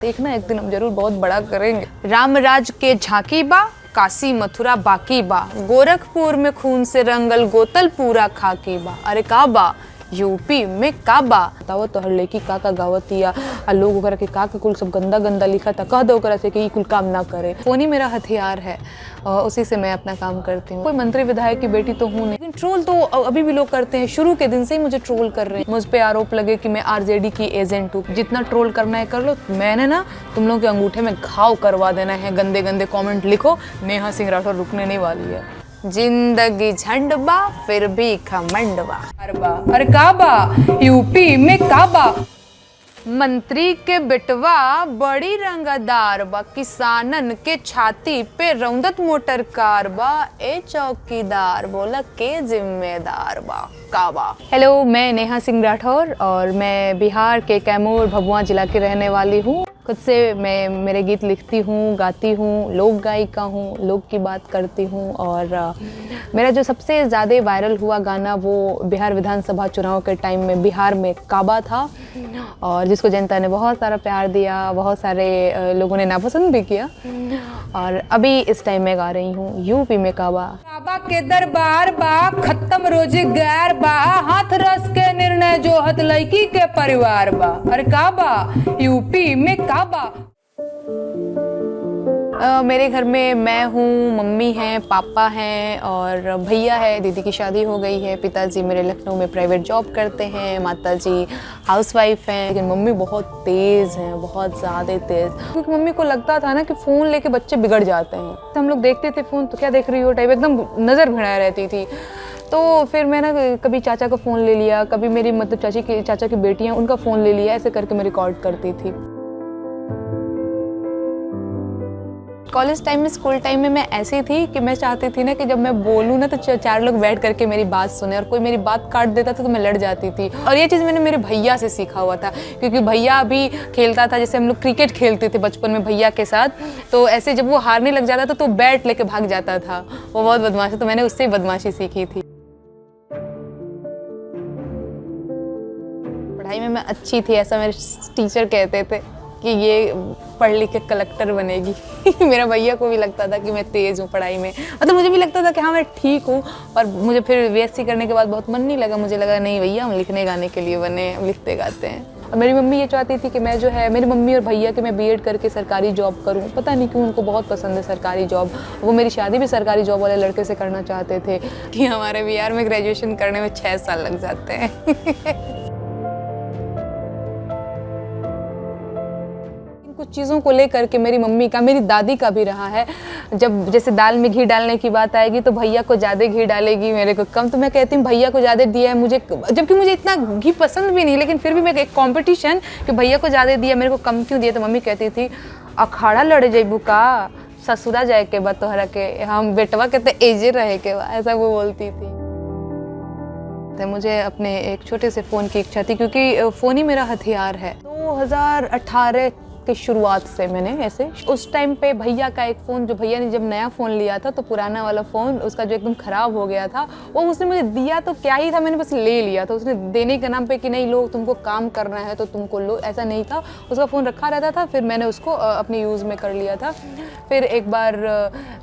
देखना एक दिन हम जरूर बहुत बड़ा करेंगे। रामराज के झांकी बा, काशी मथुरा बाकी बा, गोरखपुर में खून से रंगल गोतल पूरा खाकी बा। अरे का बा यूपी में का बा बताओ तोहर लड़की का गावतिया आ लोग ओकरा के का कुल सब गंदा गंदा लिखा था, कह दो ओकरा से कि कुल काम ना करे। फोन ही मेरा हथियार है और उसी से मैं अपना काम करती हूँ। कोई मंत्री विधायक की बेटी तो हूँ नहीं, लेकिन ट्रोल तो अभी भी लोग करते हैं। शुरू के दिन से ही मुझे ट्रोल कर रहे हैं। मुझ पे आरोप लगे कि मैं आरजेडी की एजेंट हूँ। जितना ट्रोल करना है कर लो, मैंने ना तुम लोगों के अंगूठे में घाव करवा देना है। गंदे गंदे कमेंट लिखो, नेहा सिंह राठौर रुकने नहीं वाली है। जिंदगी झंड बा फिर भी घमंड बा। अरे का बा यूपी में का बा, मंत्री के बेटवा बड़ी रंगदार बा, किसानन के छाती पे रौंदत मोटर कार बा, ए चौकीदार बोला के जिम्मेदार बा का बा। हेलो, मैं नेहा सिंह राठौर और मैं बिहार के कैमूर भभुआ जिला की रहने वाली हूँ। खुद से मैं मेरे गीत लिखती हूँ, गाती हूँ, लोक गायिका हूँ, लोक की बात करती हूँ। और मेरा जो सबसे ज़्यादा वायरल हुआ गाना वो बिहार विधानसभा चुनाव के टाइम में बिहार में काबा था, और जिसको जनता ने बहुत सारा प्यार दिया, बहुत सारे लोगों ने नापसंद भी किया। और अभी इस टाइम में गा रही हूँ यूपी में काबा। काबा के दरबार बा, खत्म रोजगार बा, हाथ रस के निर्णय जो हत लड़की के परिवार बा। अरे काबा यूपी में काबा। मेरे घर में मैं हूँ, मम्मी हैं, पापा हैं और भैया है। दीदी की शादी हो गई है। पिताजी मेरे लखनऊ में प्राइवेट जॉब करते हैं। माताजी हाउसवाइफ हैं। लेकिन मम्मी बहुत तेज़ हैं, बहुत ज़्यादा तेज़। क्योंकि मम्मी को लगता था ना कि फ़ोन लेके बच्चे बिगड़ जाते हैं। तो हम लोग देखते थे फ़ोन, तो क्या देख रही हो टाइप एकदम नज़र भिड़ाए रहती थी। तो फिर मैं ना कभी चाचा का फ़ोन ले लिया, कभी मेरी मतलब चाचा की बेटियाँ उनका फ़ोन ले लिया, ऐसे करके मैं रिकॉर्ड करती थी। कॉलेज टाइम में, स्कूल टाइम में मैं ऐसी थी कि मैं चाहती थी ना कि जब मैं बोलूँ ना तो चार लोग बैठ करके मेरी बात सुने, और कोई मेरी बात काट देता था तो मैं लड़ जाती थी। और ये चीज़ मैंने मेरे भैया से सीखा हुआ था, क्योंकि भैया भी खेलता था। जैसे हम लोग क्रिकेट खेलते थे बचपन में भैया के साथ, तो ऐसे जब वो हारने लग जाता था तो बैट लेके भाग जाता था। वो बहुत बदमाश था, तो मैंने उससे ही बदमाशी सीखी थी। पढ़ाई में मैं अच्छी थी, ऐसा मेरे टीचर कहते थे कि ये पढ़ लिख के कलेक्टर बनेगी। मेरा भैया को भी लगता था कि मैं तेज़ हूँ पढ़ाई में, मतलब मुझे भी लगता था कि हाँ मैं ठीक हूँ। और मुझे फिर बीएससी करने के बाद बहुत मन नहीं लगा। मुझे लगा नहीं भैया हम लिखने गाने के लिए बने, हम लिखते गाते हैं। और मेरी मम्मी ये चाहती थी कि मैं जो है, मेरी मम्मी और भैया कि मैं बीएड करके सरकारी जॉब करूँ। पता नहीं क्यों उनको बहुत पसंद है सरकारी जॉब। वो मेरी शादी भी सरकारी जॉब वाले लड़के से करना चाहते थे। कि हमारे बिहार में ग्रेजुएशन करने में 6 साल लग जाते हैं। कुछ चीज़ों को लेकर के मेरी मम्मी का, मेरी दादी का भी रहा है। जब जैसे दाल में घी डालने की बात आएगी तो भैया को ज़्यादा घी डालेगी, मेरे को कम। तो मैं कहती हूँ भैया को ज़्यादा दिया है मुझे, जबकि मुझे इतना घी पसंद भी नहीं, लेकिन फिर भी मैं एक कॉम्पिटिशन कि भैया को ज़्यादा दिया, मेरे को कम क्यों दिया। तो मम्मी कहती थी अखाड़ा लड़ जेबू का, ससुरा जाए के बाद तोहरा के, हम बेटवा कहते एजे रहे के बा, ऐसा वो बोलती थी। मुझे अपने एक छोटे से फ़ोन की इच्छा थी, क्योंकि फ़ोन ही मेरा हथियार है। 2018 की शुरुआत से मैंने ऐसे, उस टाइम पे भैया का एक फ़ोन, जो भैया ने जब नया फ़ोन लिया था तो पुराना वाला फ़ोन उसका जो एकदम ख़राब हो गया था, वो उसने मुझे दिया तो क्या ही था, मैंने बस ले लिया था। उसने देने के नाम पे कि नहीं लो तुमको काम करना है तो तुमको लो, ऐसा नहीं था। उसका फ़ोन रखा रहता था, फिर मैंने उसको अपने यूज़ में कर लिया था। फिर एक बार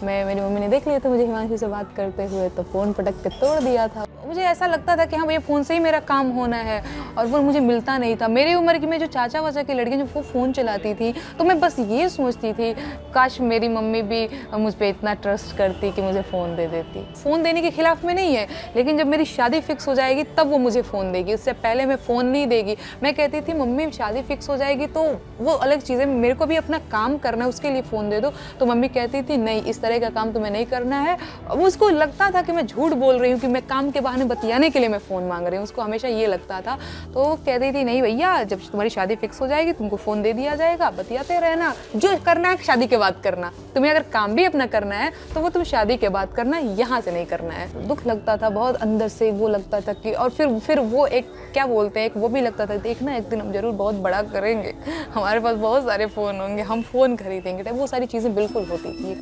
मेरी मम्मी ने देख लिया था मुझे हिमांशु से बात करते हुए, तो फ़ोन पटक के तोड़ दिया था। मुझे ऐसा लगता था कि हाँ भैया फ़ोन से ही मेरा काम होना है, और वो मुझे मिलता नहीं था। मेरी उम्र की में जो चाचा वाचा की लड़कियाँ जो वो फ़ोन चलाती थी, तो मैं बस ये सोचती थी काश मेरी मम्मी भी मुझ पर इतना ट्रस्ट करती कि मुझे फ़ोन दे देती। फ़ोन देने के खिलाफ में नहीं है, लेकिन जब मेरी शादी फिक्स हो जाएगी तब वो मुझे फ़ोन देगी, उससे पहले मैं फ़ोन नहीं देगी। मैं कहती थी मम्मी शादी फिक्स हो जाएगी तो वो अलग चीज़ है, मेरे को भी अपना काम करना है, उसके लिए फ़ोन दे दो। तो मम्मी कहती थी नहीं, इस तरह का काम तुम्हें नहीं करना है। उसको लगता था कि मैं झूठ बोल रही हूँ, कि मैं काम के बहाने बतियाने के लिए मैं फ़ोन मांग रही हूँ, उसको हमेशा ये लगता था। तो वो कहती थी नहीं भैया, जब तुम्हारी शादी फिक्स हो जाएगी तुमको फ़ोन दे दिया जाएगा, बतियाते रहना, जो करना है शादी के बाद करना। तुम्हें अगर काम भी अपना करना है तो वो तुम शादी के बाद करना, यहाँ से नहीं करना है। दुख लगता था बहुत अंदर से, वो लगता था कि, और फिर वो एक क्या बोलते हैं, एक वो भी लगता था देखना एक दिन हम जरूर बहुत बड़ा करेंगे, हमारे पास बहुत सारे फ़ोन होंगे, हम फ़ोन खरीदेंगे। वो सारी चीज़ें बिल्कुल होती थी।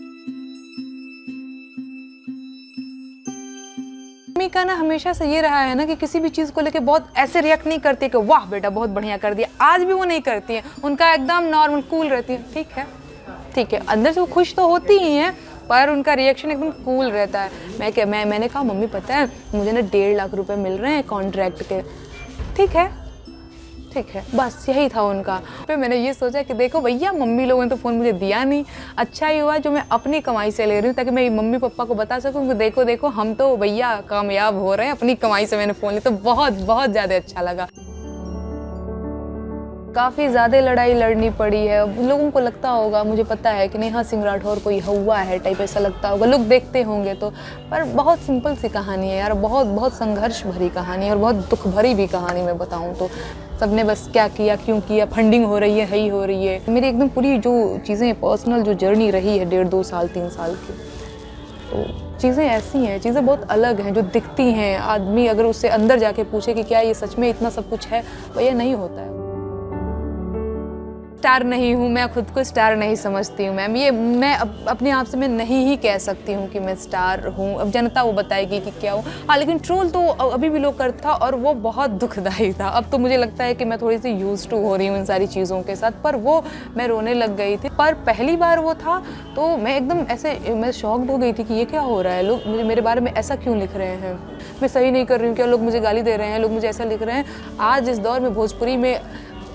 मम्मी का ना हमेशा से ये रहा है ना कि किसी भी चीज़ को लेके बहुत ऐसे रिएक्ट नहीं करती कि वाह बेटा बहुत बढ़िया कर दिया, आज भी वो नहीं करती है, उनका एकदम नॉर्मल कूल रहती है, ठीक है, अंदर से वो खुश तो होती ही हैं पर उनका रिएक्शन एकदम कूल रहता है। मैंने कहा मम्मी पता है मुझे ना 1.5 लाख रुपए मिल रहे हैं कॉन्ट्रैक्ट के। ठीक है, बस यही था उनका। फिर मैंने ये सोचा कि देखो भैया मम्मी लोगों ने तो फ़ोन मुझे दिया नहीं, अच्छा ही हुआ जो मैं अपनी कमाई से ले रही हूँ, ताकि मैं मम्मी पापा को बता सकूँ कि देखो हम तो भैया कामयाब हो रहे हैं, अपनी कमाई से मैंने फ़ोन लिया। तो बहुत बहुत ज़्यादा अच्छा लगा। काफ़ी ज़्यादा लड़ाई लड़नी पड़ी है। लोगों को लगता होगा, मुझे पता है कि नेहा सिंह राठौर कोई हवा है टाइप ऐसा लगता होगा, लोग देखते होंगे तो, पर बहुत सिंपल सी कहानी है यार, बहुत संघर्ष भरी कहानी है और बहुत दुख भरी भी कहानी मैं बताऊँ तो। सबने बस क्या किया, क्यों किया, फंडिंग हो रही है ही हो रही है। मेरी एकदम पूरी जो चीज़ें पर्सनल जो जर्नी रही है 1.5-2 साल 3 साल की, तो चीज़ें ऐसी हैं, चीज़ें बहुत अलग हैं जो दिखती हैं। आदमी अगर उससे अंदर जाके पूछे कि क्या ये सच में इतना सब कुछ है, भैया नहीं होता है। स्टार नहीं हूँ, मैं खुद को स्टार नहीं समझती हूँ मैम, ये मैं अपने आप से मैं नहीं ही कह सकती हूँ कि मैं स्टार हूँ। अब जनता वो बताएगी कि क्या हूँ। हाँ, लेकिन ट्रोल तो अभी भी लोग करता और वो बहुत दुखदाई था। अब तो मुझे लगता है कि मैं थोड़ी सी यूज्ड टू हो रही हूँ इन सारी चीज़ों के साथ, पर वो मैं रोने लग गई थी। पर पहली बार वो था तो मैं एकदम ऐसे मैं शॉक्ड हो गई थी कि ये क्या हो रहा है, लोग मुझे मेरे बारे में ऐसा क्यों लिख रहे हैं, मैं सही नहीं कर रही हूँ क्या, लोग मुझे गाली दे रहे हैं, लोग मुझे ऐसा लिख रहे हैं। आज इस दौर में भोजपुरी में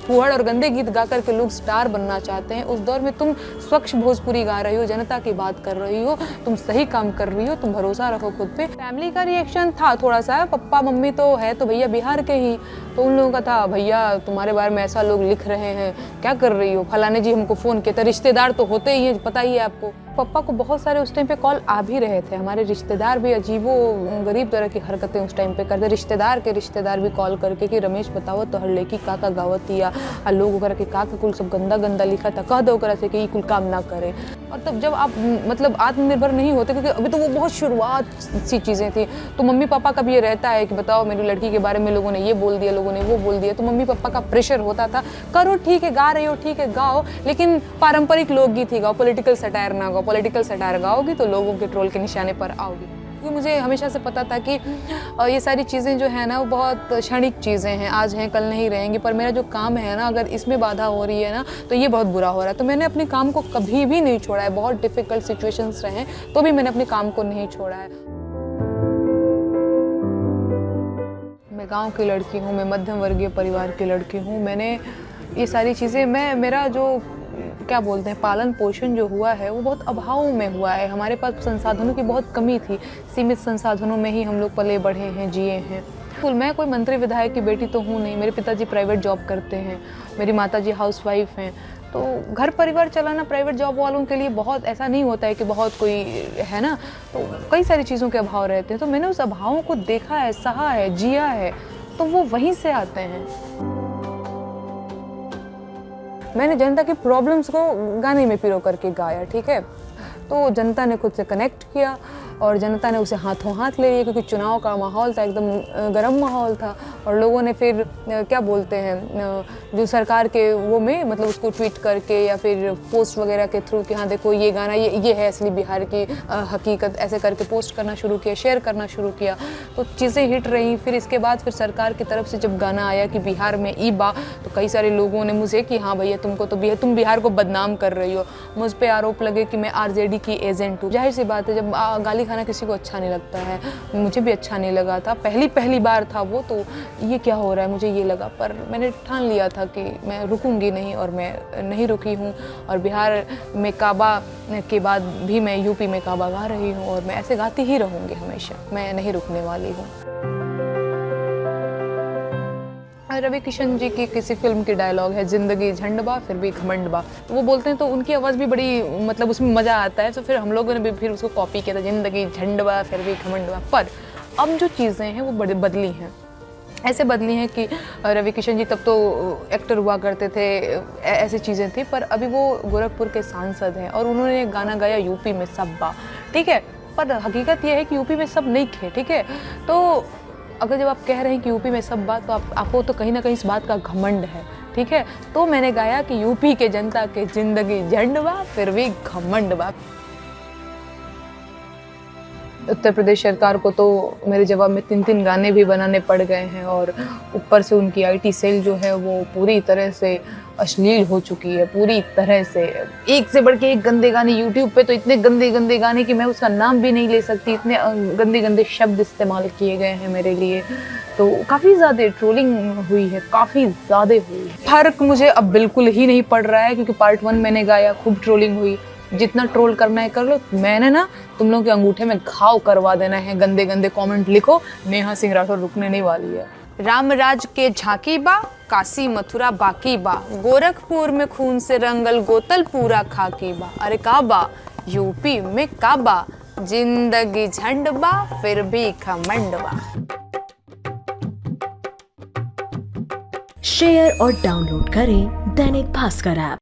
फुहड़ और गंदे गीत गा करके लोग स्टार बनना चाहते हैं, उस दौर में तुम स्वच्छ भोजपुरी गा रही हो, जनता की बात कर रही हो, तुम सही काम कर रही हो, तुम भरोसा रखो खुद पे। फैमिली का रिएक्शन था थोड़ा सा, पप्पा मम्मी तो है तो भैया बिहार के ही, तो उन लोगों का था भैया तुम्हारे बारे में ऐसा लोग लिख रहे हैं, क्या कर रही हो, फलाने जी हमको फ़ोन किए थे, रिश्तेदार तो होते ही हैं, पता ही है आपको। पप्पा को बहुत सारे उस टाइम पे कॉल आ भी रहे थे, हमारे रिश्तेदार भी अजीबो गरीब तरह की हरकतें उस टाइम पे करते, रिश्तेदार भी कॉल करके कि रमेश बताओ तो हर लड़की का गावत या लोग वगैरह के का कुल सब गंदा लिखा था, कह दो ओकरा से कि कुल काम ना करे। और तब जब आप मतलब आत्मनिर्भर नहीं होते, क्योंकि अभी तो वो बहुत शुरुआत सी चीज़ें थी, तो मम्मी पापा का भी ये रहता है कि बताओ मेरी लड़की के बारे में लोगों ने ये बोल दिया, लोगों ने वो बोल दिया, तो मम्मी पापा का प्रेशर होता था, करो ठीक है, गा रही हो ठीक है गाओ, लेकिन पारंपरिक लोकगीत ही गाओ, पॉलिटिकल सटायर ना गाओ, पॉलिटिकल सटायर गाओगी तो लोगों के ट्रोल के निशाने पर आओगी। क्योंकि मुझे हमेशा से पता था कि ये सारी चीज़ें जो है ना वो बहुत क्षणिक चीज़ें हैं, आज हैं कल नहीं रहेंगी, पर मेरा जो काम है ना अगर इसमें बाधा हो रही है ना तो ये बहुत बुरा हो रहा है। तो मैंने अपने काम को कभी भी नहीं छोड़ा है, बहुत डिफ़िकल्ट सिचुएशंस रहे तो भी मैंने अपने काम को नहीं छोड़ा है। मैं गाँव की लड़की हूँ, मैं मध्यम वर्गीय परिवार की लड़की हूँ। मैंने ये सारी चीज़ें मेरा जो क्या बोलते हैं पालन पोषण जो हुआ है वो बहुत अभाव में हुआ है। हमारे पास संसाधनों की बहुत कमी थी, सीमित संसाधनों में ही हम लोग पले बढ़े हैं, जिए हैं। मैं कोई मंत्री विधायक की बेटी तो हूँ नहीं, मेरे पिताजी प्राइवेट जॉब करते हैं, मेरी माताजी हाउसवाइफ हैं, तो घर परिवार चलाना प्राइवेट जॉब वालों के लिए बहुत ऐसा नहीं होता है कि बहुत कोई है ना, तो कई सारी चीज़ों के अभाव रहते हैं। तो मैंने उस अभावों को देखा है, सहा है, जिया है, तो वो वहीं से आते हैं। मैंने जनता की प्रॉब्लम्स को गाने में पिरो करके गाया, ठीक है, तो जनता ने खुद से कनेक्ट किया और जनता ने उसे हाथों हाथ ले लिया, क्योंकि चुनाव का माहौल था, एकदम गर्म माहौल था। और लोगों ने फिर क्या बोलते हैं जो सरकार के वो में मतलब उसको ट्वीट करके या फिर पोस्ट वगैरह के थ्रू कि हाँ देखो ये गाना ये है असली बिहार की हकीकत, ऐसे करके पोस्ट करना शुरू किया, शेयर करना शुरू किया, तो चीज़ें हिट रही। फिर इसके बाद फिर सरकार की तरफ से जब गाना आया कि बिहार में ई बा, तो कई सारे लोगों ने मुझे कि हाँ भैया तुमको तो तुम बिहार को बदनाम कर रही हो, मुझ पर आरोप लगे कि मैं आरजेडी की एजेंट हूँ। जाहिर सी बात है, जब गाली खाना किसी को अच्छा नहीं लगता है, मुझे भी अच्छा नहीं लगा था, पहली बार था वो, तो ये क्या हो रहा है मुझे ये लगा, पर मैंने ठान लिया था कि मैं रुकूंगी नहीं, और मैं नहीं रुकी हूँ। और बिहार में काबा के बाद भी मैं यूपी में काबा गा रही हूँ और मैं ऐसे गाती ही रहूँगी हमेशा, मैं नहीं रुकने वाली हूँ। रवि किशन जी की किसी फिल्म की डायलॉग है, जिंदगी झंडबा फिर भी घमंडबा, तो वो बोलते हैं तो उनकी आवाज़ भी बड़ी मतलब उसमें मज़ा आता है, तो फिर हम लोगों ने भी फिर उसको कॉपी किया था, जिंदगी झंडबा फिर भी घमंडबा। पर अब जो चीज़ें हैं वो बड़ी बदली हैं, ऐसे बदली हैं कि रवि किशन जी तब तो एक्टर हुआ करते थे, ऐसी चीज़ें थी, पर अभी वो गोरखपुर के सांसद हैं और उन्होंने गाना गाया यूपी में सब्बा, ठीक है, पर हकीकत ये है कि यूपी में सब नहीं थे, ठीक है। तो अगर जब आप कह रहे हैं कि यूपी में सब बात, तो आपको तो कहीं ना कहीं इस बात का घमंड है, ठीक है। तो मैंने गाया कि यूपी के जनता के जिंदगी झंडवा फिर भी घमंडवा। उत्तर प्रदेश सरकार को तो मेरे जवाब में 3-3 गाने भी बनाने पड़ गए हैं, और ऊपर से उनकी आईटी सेल जो है वो पूरी तरह से अश्लील हो चुकी है, पूरी तरह से एक से बढ़ के एक गंदे गाने। यूट्यूब पे तो इतने गंदे गंदे गाने कि मैं उसका नाम भी नहीं ले सकती, इतने गंदे गंदे शब्द इस्तेमाल किए गए हैं मेरे लिए। तो काफ़ी ज़्यादा ट्रोलिंग हुई है, काफ़ी ज़्यादा हुई है। फ़र्क मुझे अब बिल्कुल ही नहीं पड़ रहा है, क्योंकि पार्ट 1 मैंने गाया, खूब ट्रोलिंग हुई। जितना ट्रोल करना है कर लो, मैंने ना तुम लोगों के अंगूठे में घाव करवा देना है। गंदे गंदे कमेंट लिखो, नेहा सिंह राठौर रुकने नहीं वाली है। रामराज के झांकी बा, काशी मथुरा बाकी बा, गोरखपुर में खून से रंगल गोतल पूरा खाकी बा। अरे काबा यूपी में काबा, जिंदगी झंड बा फिर भी खमंड बा। शेयर और डाउनलोड करें दैनिक भास्कर ऐप।